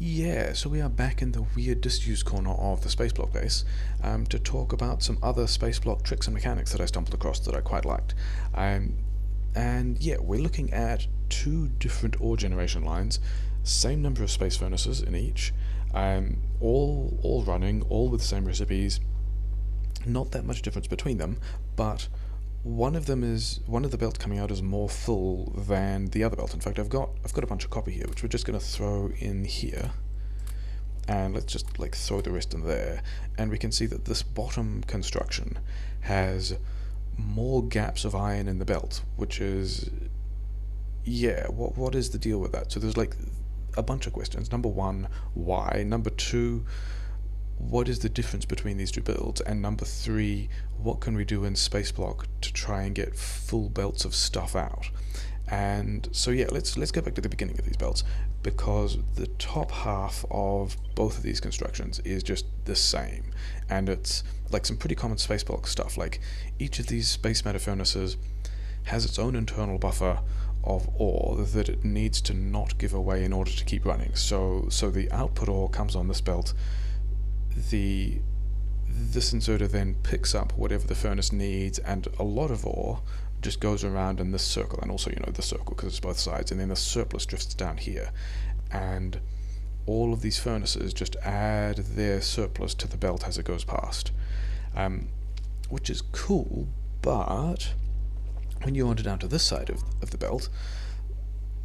Yeah, so we are back in the weird disused corner of the Spaceblock base to talk about some other Spaceblock tricks and mechanics that I stumbled across that I quite liked. Um, and yeah, we're looking at two different ore generation lines, same number of space furnaces in each, all running, all with the same recipes, not that much difference between them, but one of the belts coming out is more full than the other belt. In fact, I've got a bunch of copper here, which we're just going to throw in here, and let's just like throw the rest in there, and we can see that this bottom construction has more gaps of iron in the belt, which is, yeah, what is the deal with that? So there's like a bunch of questions. Number one, why? Number two, what is the difference between these two builds? And number three, what can we do in Spaceblock to try and get full belts of stuff out? And so yeah, let's go back to the beginning of these belts, because the top half of both of these constructions is just the same, and it's like some pretty common Spaceblock stuff. Like each of these space matter furnaces has its own internal buffer of ore that it needs to not give away in order to keep running. So the output ore comes on this belt. This inserter then picks up whatever the furnace needs, and a lot of ore just goes around in this circle, and also, the circle because it's both sides, and then the surplus drifts down here, and all of these furnaces just add their surplus to the belt as it goes past, which is cool. But when you wander down to this side of the belt,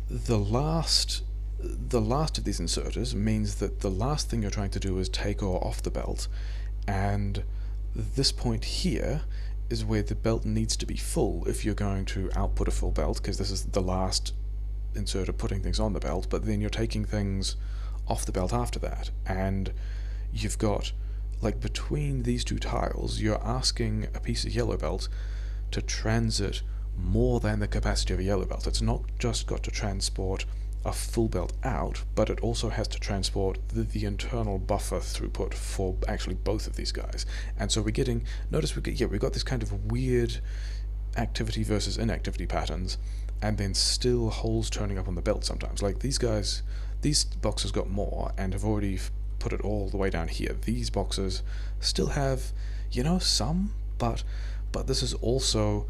the last of these inserters means that the last thing you're trying to do is take ore off the belt, and this point here is where the belt needs to be full if you're going to output a full belt, because this is the last inserter putting things on the belt, but then you're taking things off the belt after that, and you've got, like, between these two tiles, you're asking a piece of yellow belt to transit more than the capacity of a yellow belt. It's not just got to transport a full belt out, but it also has to transport the internal buffer throughput for actually both of these guys. And so we've got this kind of weird activity versus inactivity patterns, and then still holes turning up on the belt sometimes. Like these boxes got more and have already put it all the way down here. These boxes still have, some, but this is also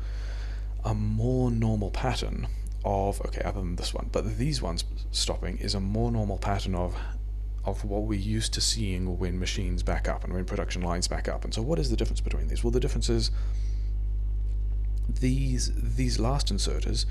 a more normal pattern of, okay, other than this one, but these ones stopping is a more normal pattern of what we're used to seeing when machines back up and when production lines back up. And so what is the difference between these? Well, the difference is these last inserters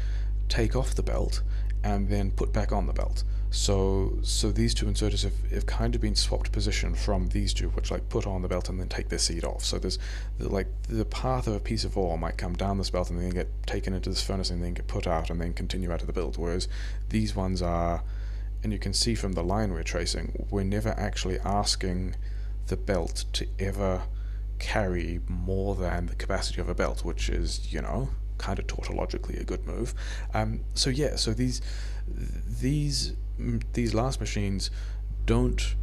take off the belt and then put back on the belt. So these two inserters have kind of been swapped position from these two, which like put on the belt and then take their seat off. So there's the path of a piece of ore might come down this belt and then get taken into this furnace and then get put out and then continue out of the build, whereas these ones are, and you can see from the line we're tracing, we're never actually asking the belt to ever carry more than the capacity of a belt, which is, kind of tautologically a good move. So these last machines don't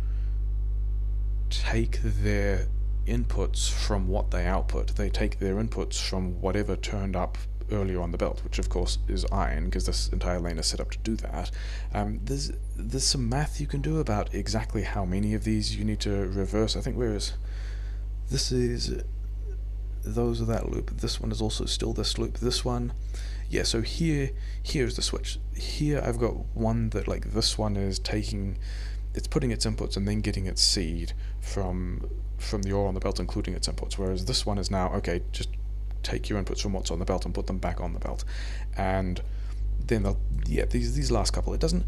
take their inputs from what they output. They take their inputs from whatever turned up earlier on the belt, which of course is iron, because this entire lane is set up to do that. There's some math you can do about exactly how many of these you need to reverse. I think this is those are that loop. This one is also still this loop. This one, yeah. So here's the switch. Here I've got one that, like, this one is it's putting its inputs and then getting its seed from the ore on the belt, including its inputs. Whereas this one is now, okay, just take your inputs from what's on the belt and put them back on the belt. And then these last couple, it doesn't,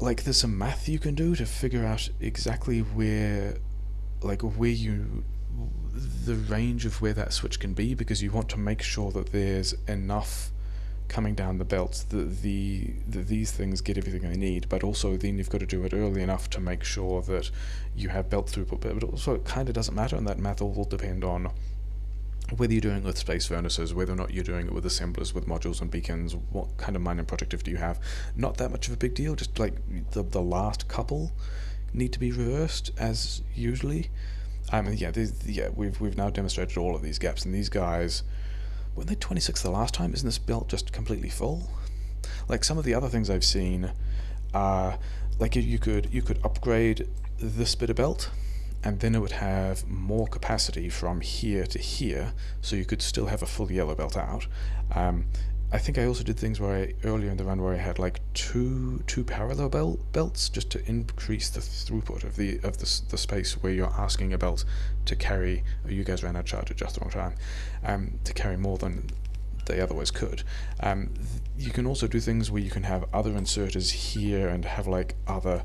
like, there's some math you can do to figure out exactly where the range of where that switch can be, because you want to make sure that there's enough coming down the belt that these things get everything they need, but also then you've got to do it early enough to make sure that you have belt throughput. But also it kind of doesn't matter, and that math all will depend on whether you're doing it with space furnaces, whether or not you're doing it with assemblers, with modules and beacons, what kind of mining project do you have. Not that much of a big deal, just like the last couple need to be reversed as usually. We've now demonstrated all of these gaps, and these guys, weren't they 26 the last time? Isn't this belt just completely full? Like, some of the other things I've seen are, like you could upgrade this bit of belt, and then it would have more capacity from here to here, so you could still have a full yellow belt out. I think I also did things where earlier in the run where I had like two parallel belts just to increase the throughput of the space where you're asking a belt to carry. Oh, you guys ran out of charge at just the wrong time. To carry more than they otherwise could. You can also do things where you can have other inserters here and have like other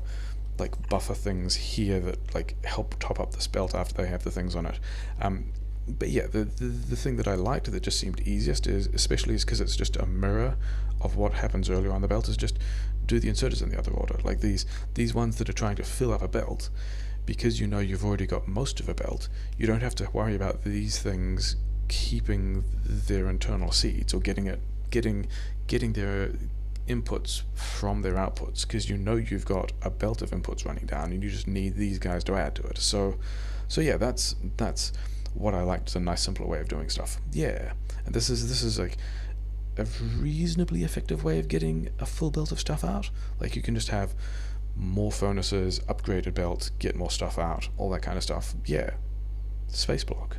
like buffer things here that like help top up this belt after they have the things on it. But yeah, the thing that I liked that just seemed easiest is, especially is because it's just a mirror of what happens earlier on the belt, is just do the inserters in the other order. Like these ones that are trying to fill up a belt, because you know you've already got most of a belt, you don't have to worry about these things keeping their internal seeds or getting their inputs from their outputs, because you know you've got a belt of inputs running down and you just need these guys to add to it. So yeah, that's what I liked, is a nice simpler way of doing stuff. Yeah, and this is like a reasonably effective way of getting a full belt of stuff out. Like you can just have more furnaces, upgraded belt, get more stuff out, all that kind of stuff. Yeah, Spaceblock.